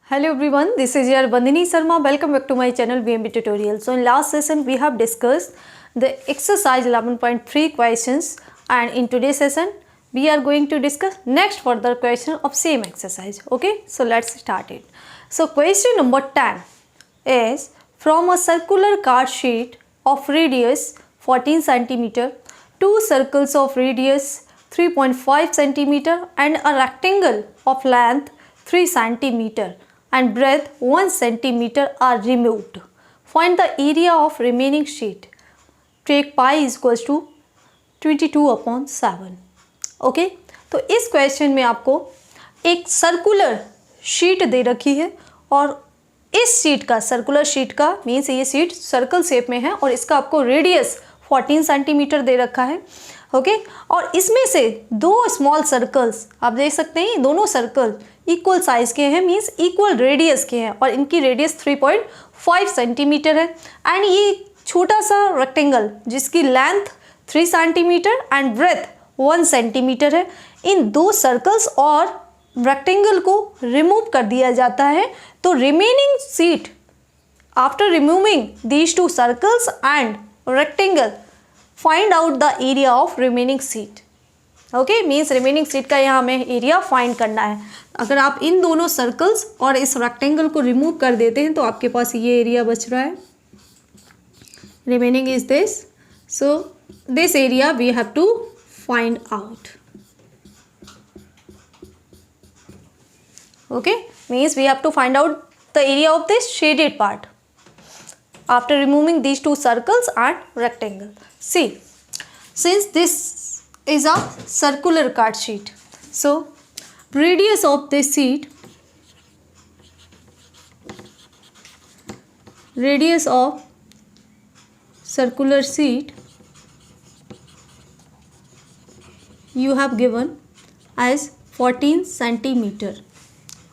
Hello everyone, this is your Bandhini Sharma. Welcome back to my channel BMB Tutorial. So in last session we have discussed the exercise 11.3 questions, and in today's session we are going to discuss next further question of same exercise. Okay, so let's start it. So question number 10 is, from a circular card sheet of radius 14 cm, two circles of radius 3.5 cm and a rectangle of length 3 cm and breadth 1 cm are removed. Find the area of remaining sheet. Take pi is equals to 22/7. Okay, तो इस question में आपको एक circular sheet दे रखी है और इस sheet का, सर्कुलर शीट का मीन्स ये शीट सर्कल शेप में है और इसका आपको रेडियस 14 सेंटीमीटर दे रखा है. ओके, और इसमें से दो स्मॉल सर्कल्स आप देख सकते हैं, दोनों सर्कल इक्वल साइज के हैं, मीन्स इक्वल रेडियस के हैं और इनकी रेडियस 3.5 सेंटीमीटर है. एंड ये छोटा सा रेक्टेंगल जिसकी length 3 centimetre and breadth 1 centimetre है, इन दो सर्कल्स और रेक्टेंगल को रिमूव कर दिया जाता है. तो remaining sheet after removing these two circles and rectangle find out the area of remaining sheet. Okay, means remaining sheet का यहाँ हमें एरिया फाइंड करना है. अगर आप इन दोनों सर्कल्स और इस रेक्टेंगल को रिमूव कर देते हैं तो आपके पास ये एरिया बच रहा है. Remaining is this, so this area we have to find out. Okay, means we have to find out the area of this shaded part after removing these two circles and rectangle. See, since this is a circular card sheet, so radius of this sheet, radius of circular sheet you have given as 14 centimeter.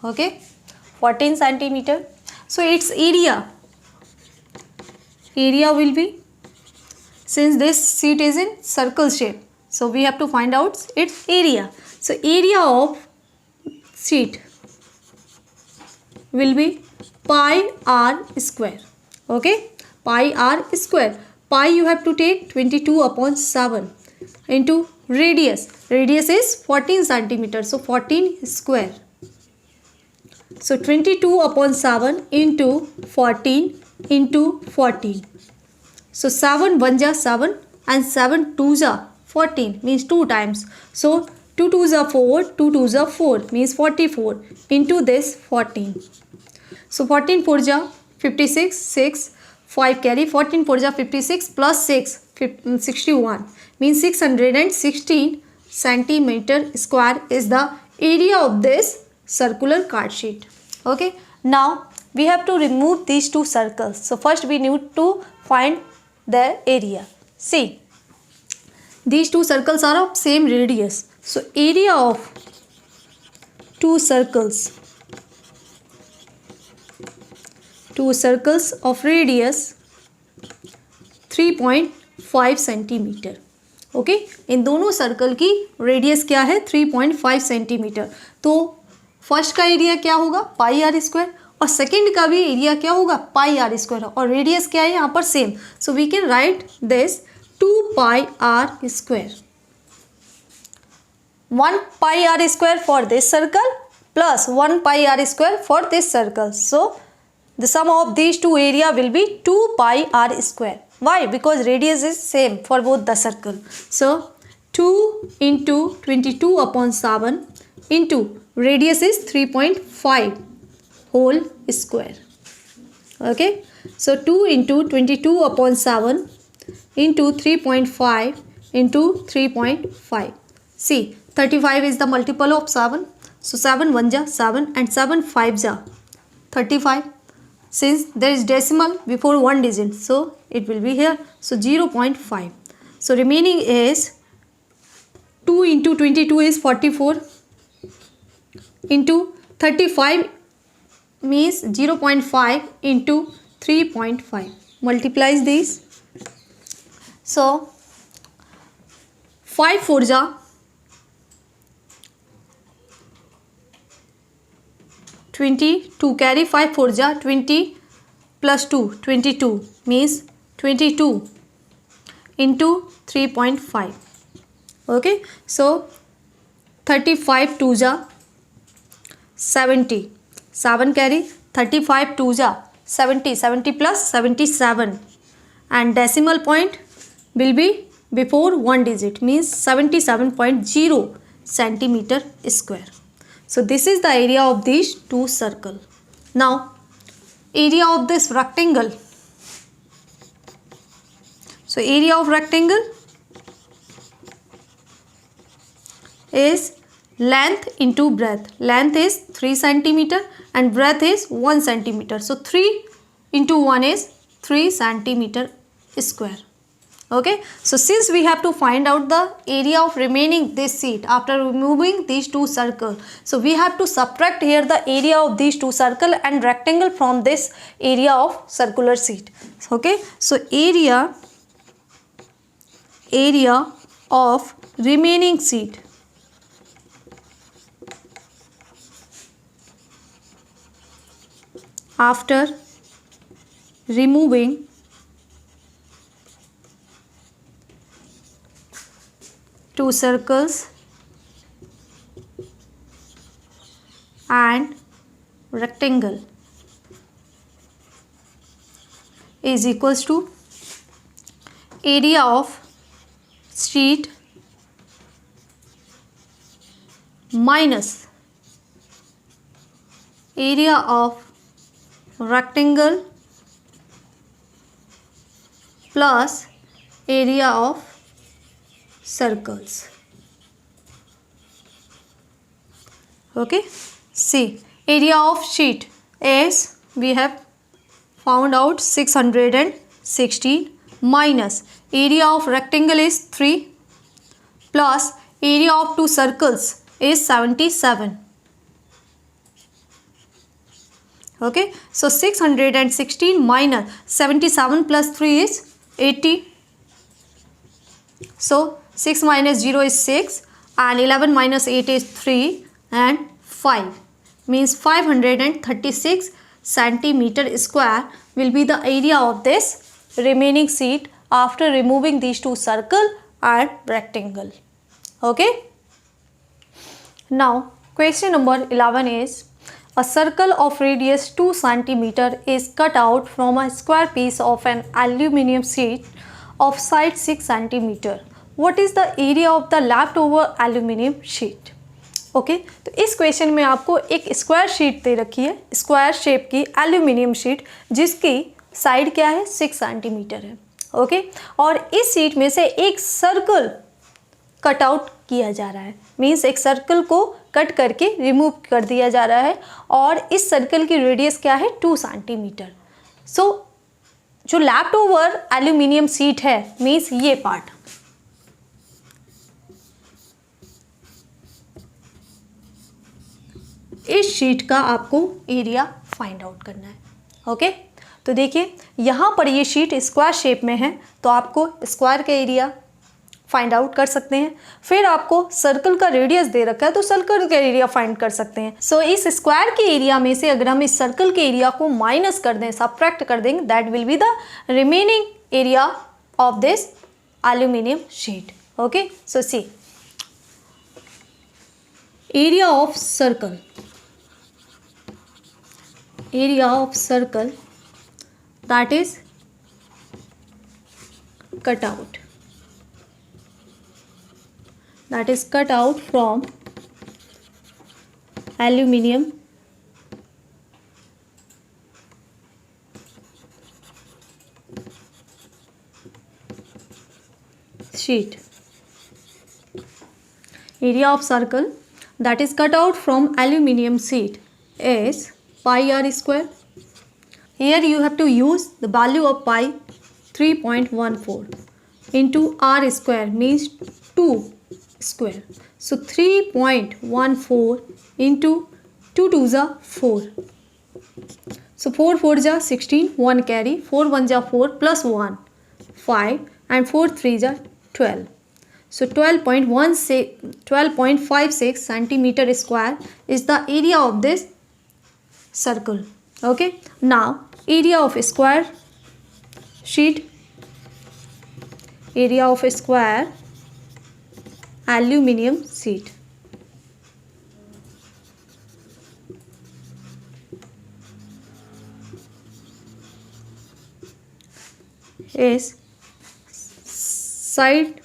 Okay, 14 centimeter. So its area will be, since this sheet is in circle shape, so we have to find out its area. So area of sheet will be pi r square. Okay, pi r square. Pi you have to take 22/7 into radius. Radius is 14 centimeter, so 14 square. So 22/7 into 14 into 14. So 7 1 ja 7 and 7 2 ja 14 means 2 times. So 2 2s are 4, 2 2s are 4 means 44 into this 14. So 14 4 ja 56, 6, 5 carry, 14 4 ja 56 plus 6 61 means 616 centimeter square is the area of this circular card sheet. Okay, now we have to remove these two circles. So first we need to find their area. See, these two circles are of same radius. So area of two circles of radius 3.5 centimetre. Okay, इन दोनों circle की radius क्या है? 3.5 centimetre. तो first का area क्या होगा? Pi r square, और सेकेंड का भी एरिया क्या होगा? पाई आर स्क्वायर, और रेडियस क्या है यहाँ पर? Same. So we can write this 2 pi r square. 1 pi r square for this circle plus 1 pi r square for this circle. So the sum of these two area will be 2 pi r square. Why? Because radius is same for both the circle. So 2 into 22/7 into radius is 3.5 whole square. Okay, so 2 into 22/7 into 3.5 into 3.5. See, 35 is the multiple of 7. So 7 1 ja 7 and 7 5 ja 35. Since there is decimal before one digit, so it will be here. So 0.5. So remaining is 2 into 22 is 44 into 35 means 0.5 into 3.5. Multiplies these. So 5 4 ja 22 carry 5 4 ja 20 plus 2 22 means 22 into 3.5. Okay, so 35 2 ja 70, 7 carry 35 2 ja 70, 70 plus 77, and decimal point will be before one digit means 77.0 centimeter square. So this is the area of these two circle. Now area of this rectangle. So area of rectangle is length into breadth. Length is 3 centimeter and breadth is 1 centimeter. So 3 into 1 is 3 centimeter square. Okay, so since we have to find out the area of remaining this sheet after removing these two circles, so we have to subtract here the area of these two circle and rectangle from this area of circular sheet. Okay, so area of remaining sheet after removing two circles and rectangle is equals to area of sheet minus area of rectangle plus area of circles. Okay, see, area of sheet is we have found out 616 minus area of rectangle is 3 plus area of two circles is 77. Okay, so 616 minus 77 plus 3 is 80. So 6 minus 0 is 6 and 11 minus 8 is 3 and 5 means 536 centimeter square will be the area of this remaining sheet after removing these two circle and rectangle. Okay. Now question number 11 is a circle of radius 2 centimeter is cut out from a square piece of an aluminium sheet of side 6 centimeter. What is the area of the leftover aluminium sheet? Okay तो इस question में आपको एक square sheet दे रखी है, square shape की aluminium sheet जिसकी side क्या है 6 सेंटीमीटर है. ओके और इस शीट में से एक सर्कल कट आउट किया जा रहा है, मीन्स एक सर्कल को कट करके रिमूव कर दिया जा रहा है और इस सर्कल की रेडियस क्या है 2 सेंटीमीटर. सो जो लेफ्ट ओवर एल्यूमिनियम शीट है मीन्स ये पार्ट, इस शीट का आपको एरिया फाइंड आउट करना है. ओके तो देखिए यहाँ पर ये शीट स्क्वायर शेप में है तो आपको स्क्वायर का एरिया फाइंड आउट कर सकते हैं. फिर आपको सर्कल का रेडियस दे रखा है तो सर्कल का एरिया फाइंड कर सकते हैं. सो इस स्क्वायर के एरिया में से अगर हम इस सर्कल के एरिया को माइनस कर दें, सब्ट्रैक्ट कर देंगे, that will be the remaining area of this aluminium sheet. Okay so see area of circle, area of circle that is cut out, that is cut out from aluminium sheet. Area of circle that is cut out from aluminium sheet is pi r square. Here you have to use the value of pi 3.14 into r square means 2 square. So 3.14 into 2 2s are 4. So 4 4s are 16, 1 carry, 4 1s are 4 plus 1 5 and 4 3s are 12. So 12.56 centimeter square is the area of this circle. Okay, now area of square sheet, area of square aluminum sheet is side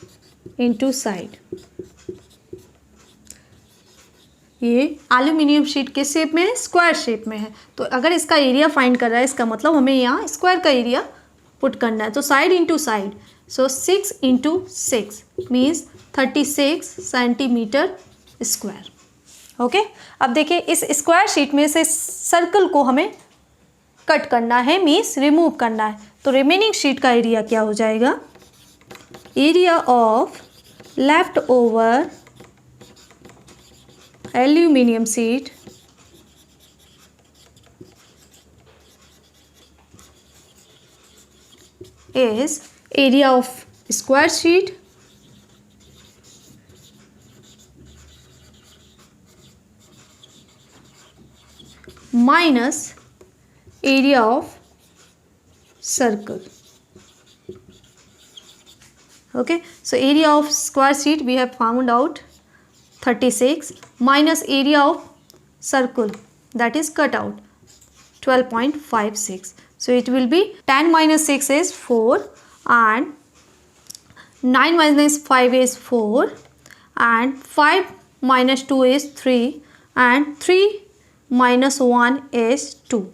into side. ये aluminium sheet किस shape में है? Square shape में है। तो अगर इसका area find कर रहा है, इसका मतलब हमें यहाँ स्क्वायर का एरिया पुट करना है। तो साइड इंटू साइड, सो 6 into 6 means 36 centimetre square. Okay, अब देखिए इस स्क्वायर शीट में से सर्कल को हमें कट करना है, मीन्स रिमूव करना है। तो रिमेनिंग शीट का एरिया क्या हो जाएगा? Area of left over aluminum sheet is area of square sheet minus area of circle. Okay, so area of square sheet we have found out 36 minus area of circle, that is cut out, 12.56. So it will be 10 minus 6 is 4 and 9 minus 5 is 4 and 5 minus 2 is 3 and 3 minus 1 is 2,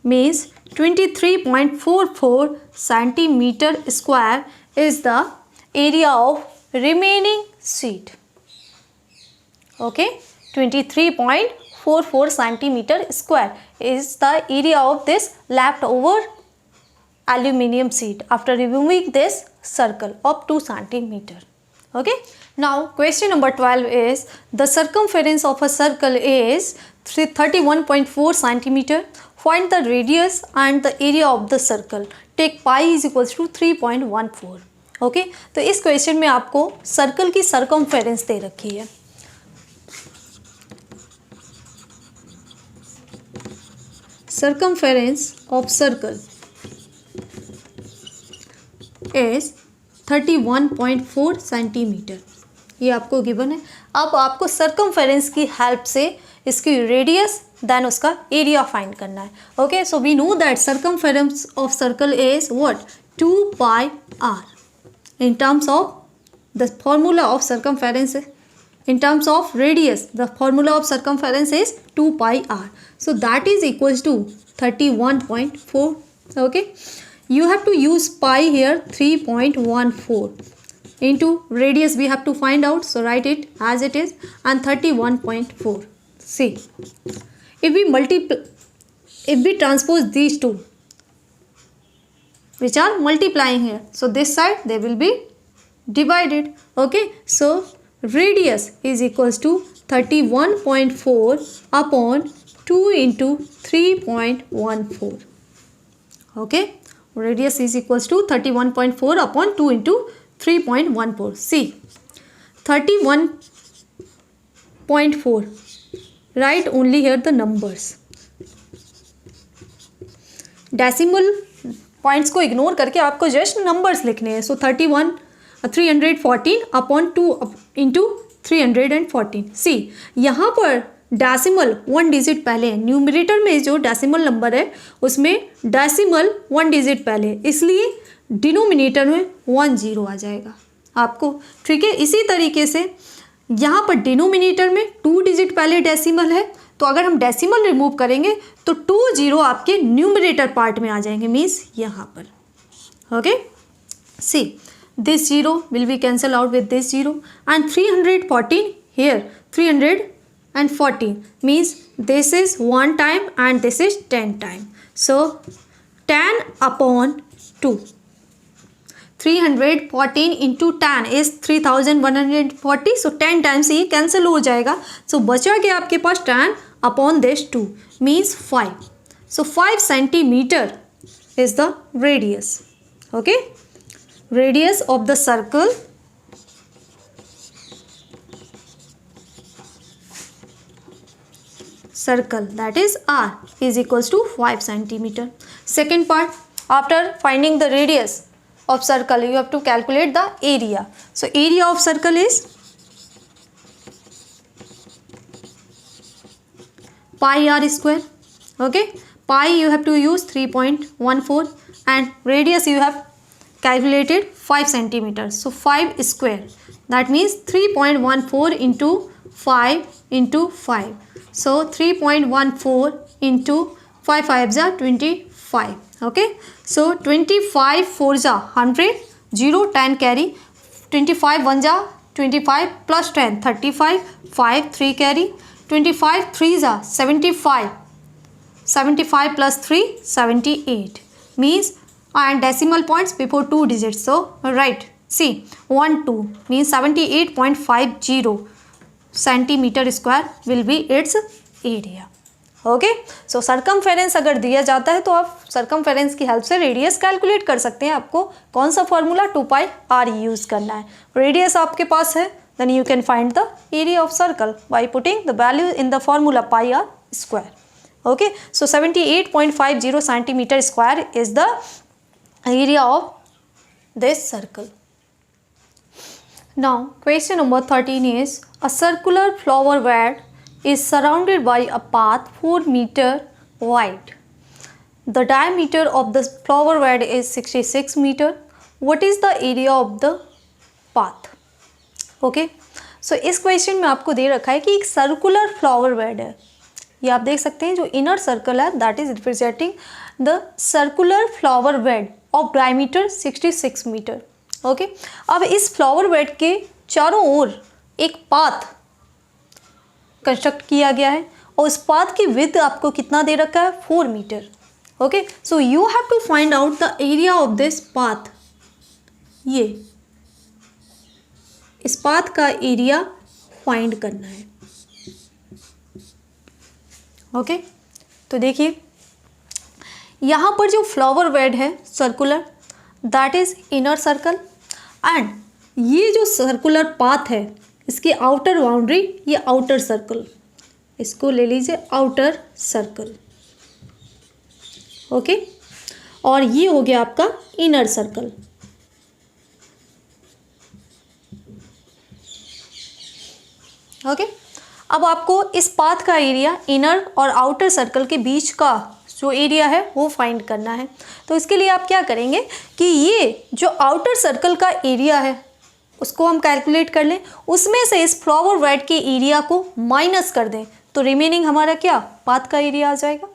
means 23.44 centimeter square is the area of remaining sheet. Okay, 23.44 centimeter square is the area of this leftover aluminum sheet after removing this circle of 2 centimeter. Okay, now question number 12 is the circumference of a circle is 31.4 centimeter. Find the radius and the area of the circle. Take pi is equals to 3.14. Okay, तो इस question में आपको circle की circumference दे रखी है। Circumference of circle is 31.4 centimetre, ये आपको given है। अब आपको सर्कमफेरेंस की हेल्प से इसकी रेडियस देन उसका एरिया फाइंड करना है। Okay, so we know that circumference of circle is what? 2 pi r. In terms of the formula of circumference, in terms of radius, the formula of circumference is 2 pi r. So that is equals to 31.4. Okay, you have to use pi here, 3.14 into radius we have to find out. So write it as it is and 31.4. See, if we multiply, if we transpose these two which are multiplying here, so this side they will be divided. Okay, so radius is equals to 31.4 upon 2 into 3.14. Okay, radius is equals to 31.4 upon 2 into 3.14. See, 31.4, write only here the numbers. Decimal points को ignore करके आपको just numbers लिखने हैं। सो 314 upon 2 into 314. सी, यहाँ पर decimal 1 digit पहले है। Numerator में जो डेसिमल नंबर है उसमें डेसिमल 1 डिजिट पहले है, इसलिए डिनोमिनेटर में 10 आ जाएगा आपको। ठीक है, इसी तरीके से यहाँ पर डिनोमिनेटर में 2 डिजिट पहले डेसिमल है, तो अगर हम डेसिमल रिमूव करेंगे तो 20 आपके न्यूमरेटर पार्ट में आ जाएंगे, मीन्स यहाँ पर। Okay, see this 0 will be cancel out with this 0 and 314 here, 314 means this is 1 time and this is 10 time. So 10 upon 2, 314 into 10 is 3140. So 10 times ये कैंसिल हो जाएगा. सो बचा गया आपके पास 10 upon this 2 means 5. So 5 centimetre is the radius. Okay, radius of the circle circle, that is r, is equals to 5 centimeter. Second part, after finding the radius of circle, you have to calculate the area. So area of circle is pi r square. Okay, pi you have to use 3.14 and radius you have calculated 5 centimeters. So 5 square, that means 3.14 into 5 into 5. So 3.14 into 5 5 are 25. Okay, so 25 4 ja 100, 0 10 carry, 25 1 ja 25 plus 10 35, 5 3 carry, 25 3 ja 75, 75 plus 3 78, means and decimal points before 2 digits. So right, see 1 2 means 78.50 centimeter square will be its area. Okay, so circumference अगर दिया जाता है तो आप circumference की help से radius calculate कर सकते हैं. आपको कौन सा फॉर्मूला 2 पाई r यूज़ करना है. रेडियस आपके पास है, then you can find the area of circle by putting the value in the formula pi r square. Okay, so 78.50 centimeter square is the area of this circle. Now question number 13 is a circular flower bed is surrounded by a path 4 meter wide. The diameter of the flower bed is 66 meter. What is the area of the path? Okay, so इस question में आपको दे रखा है कि एक circular flower bed है. ये आप देख सकते हैं जो इनर सर्कल है that is representing the circular flower bed of diameter 66 metre. Okay, अब इस फ्लावर बेड के चारों ओर एक पाथ कंस्ट्रक्ट किया गया है और उस पाथ की विड्थ आपको कितना दे रखा है 4 metre. Okay, so you have to find out the area of this path. ये इस पाथ का एरिया फाइंड करना है. ओके, तो देखिए यहाँ पर जो फ्लावर बेड है circular that is inner circle and ये जो सर्कुलर पाथ है इसकी आउटर बाउंड्री ये आउटर सर्कल, इसको ले लीजिए आउटर सर्कल. ओके, और ये हो गया आपका इनर सर्कल. ओके, अब आपको इस पाथ का एरिया इनर और आउटर सर्कल के बीच का जो एरिया है वो फाइंड करना है. तो इसके लिए आप क्या करेंगे कि ये जो आउटर सर्कल का एरिया है उसको हम कैलकुलेट कर लें, उसमें से इस फ्लावर बेड के एरिया को माइनस कर दें तो रिमेनिंग हमारा क्या पाथ का एरिया आ जाएगा.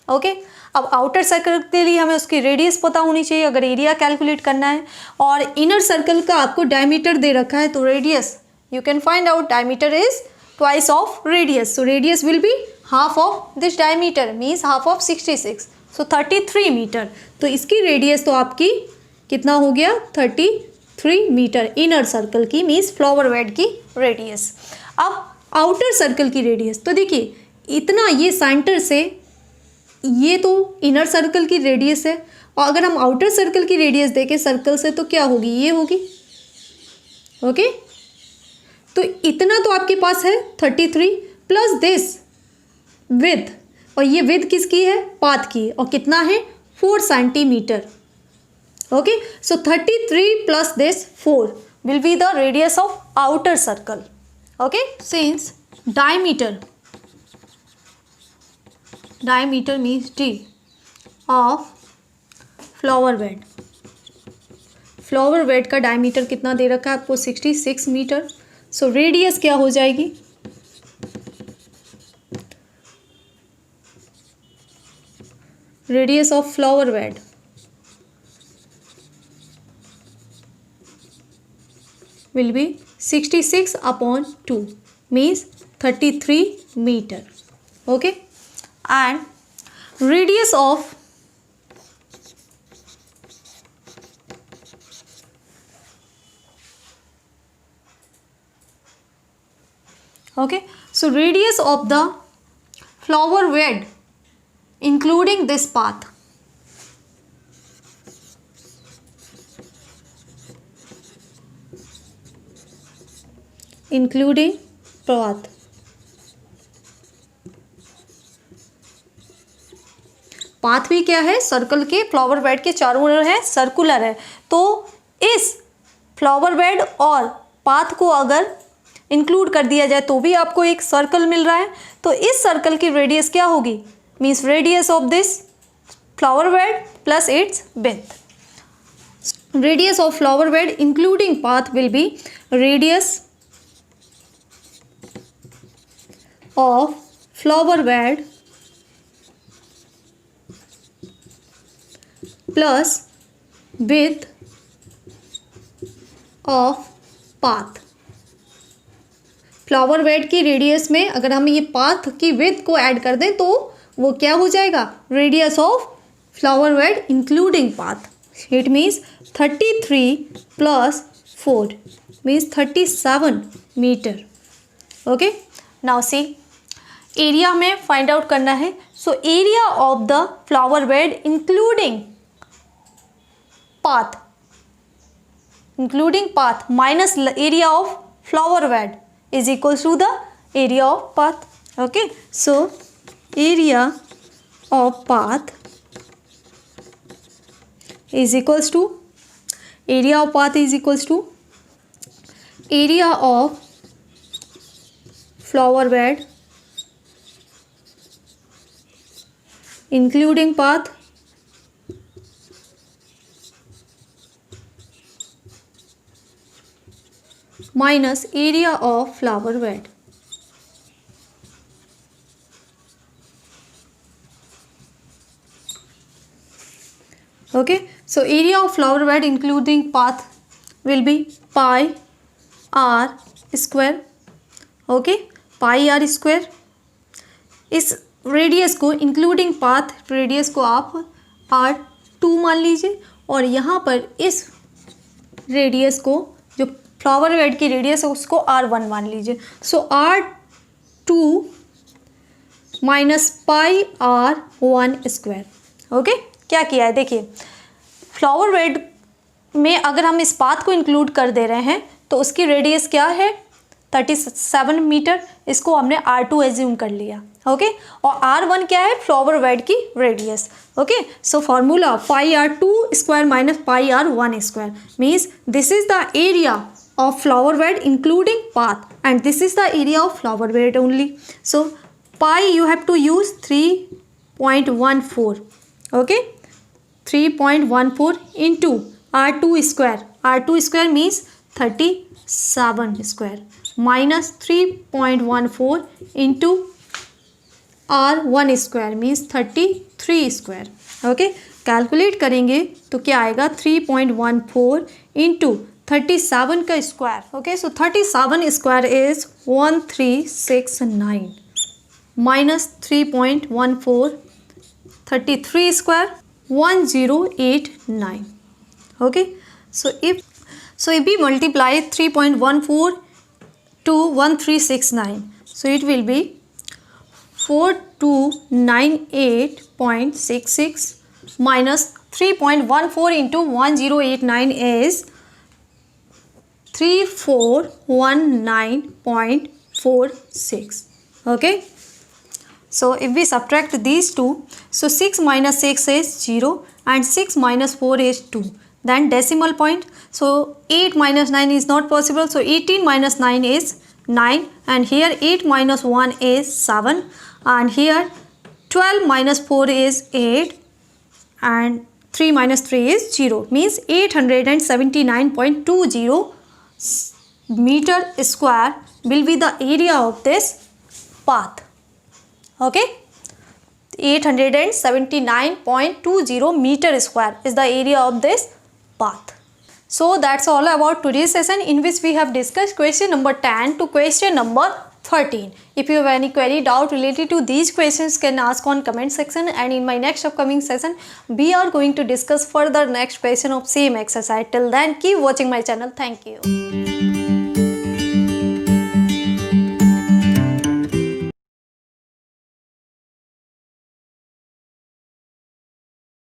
ओके, अब आउटर सर्कल के लिए हमें उसकी रेडियस पता होनी चाहिए अगर एरिया कैलकुलेट करना है, और इनर सर्कल का आपको डायमीटर दे रखा है तो radius you can find out diameter is twice of radius. So radius will be half of this diameter means half of 66, so 33 metre. तो इसकी रेडियस तो आपकी कितना हो गया 33 मीटर इनर सर्कल की, मीन्स फ्लावर बेड की रेडियस. अब आउटर सर्कल की रेडियस तो देखिए इतना, ये सेंटर से ये तो इनर सर्कल की रेडियस है और अगर हम आउटर सर्कल की रेडियस देखें सर्कल से तो क्या होगी, ये होगी. ओके, तो इतना तो आपके पास है 33 प्लस दिस विथ, और ये विथ किसकी है पाथ की, और कितना है 4 centimetre. Okay, so 33 plus this 4 will be the radius of outer circle. Okay, since diameter means d of flower bed. Flower bed का डायमीटर कितना दे रखा है आपको 66 मीटर. सो रेडियस क्या हो जाएगी, radius of flower bed will be 66 upon 2 means 33 meter. Okay, and radius of so radius of the flower bed including this path including path path भी क्या है, सर्कल के फ्लावर बेड के चारों ओर है, सर्कुलर है। तो इस फ्लावर बेड और पाथ को अगर इंक्लूड कर दिया जाए तो भी आपको एक सर्कल मिल रहा है। तो इस सर्कल की रेडियस क्या होगी, means radius of this flower bed plus it's width. Radius of flower bed including path will be radius of flower bed plus width of path। Flower bed की रेडियस में अगर हम ये पाथ की width को add कर दें तो वो क्या हो जाएगा, radius of flower bed including path. It means 33 plus 4 means 37 metre. Okay, now see area हमें फाइंड आउट करना है। So area of the flower bed including path minus area of flower bed is equal to the area of path. Okay, so area of path is equals to area of path is equals to area of flower bed including path minus area of flower bed। Okay, so area of flower bed including path will be pi r square। okay, pi r square। इस radius को including path radius को आप r2 मान लीजिए और यहाँ पर इस रेडियस को जो फ्लावर बेड की रेडियस है उसको r1 मान लीजिए। सो r2 minus pi r1 square. Okay, क्या किया है देखिए, फ्लावर बेड में अगर हम इस पाथ को इंक्लूड कर दे रहे हैं तो उसकी रेडियस क्या है 37 मीटर, इसको हमने r2 एज्यूम कर लिया। ओके, और r1 क्या है, फ्लावर बेड की radius. Okay, so formula pi r2 square minus pi r1 square means this is the area of flower bed including path and this is the area of flower bed only. So pi you have to use 3.14. okay, 3.14 into r2 square, r2 square means 37 square minus 3.14 into r1 square means 33 square. okay, calculate करेंगे तो क्या आएगा 3.14 into 37 का square. Okay, so 37 square is 1369 minus 3.14 33 square 1089। Okay, so if we multiply 3.14 to 1369 so it will be 4298.66 minus 3.14 into 1089 is 3419.46. okay, so if we subtract these two, so 6 minus 6 is 0 and 6 minus 4 is 2, then decimal point, so 8 minus 9 is not possible, so 18 minus 9 is 9 and here 8 minus 1 is 7 and here 12 minus 4 is 8 and 3 minus 3 is 0 means 879.20 meter square will be the area of this path. okay, 879.20 meter square is the area of this path. So that's all about today's session in which we have discussed question number 10 to question number 13. If you have any query, doubt related to these questions, can ask on comment section, and in my next upcoming session we are going to discuss further next question of same exercise. Till then, keep watching my channel. Thank you.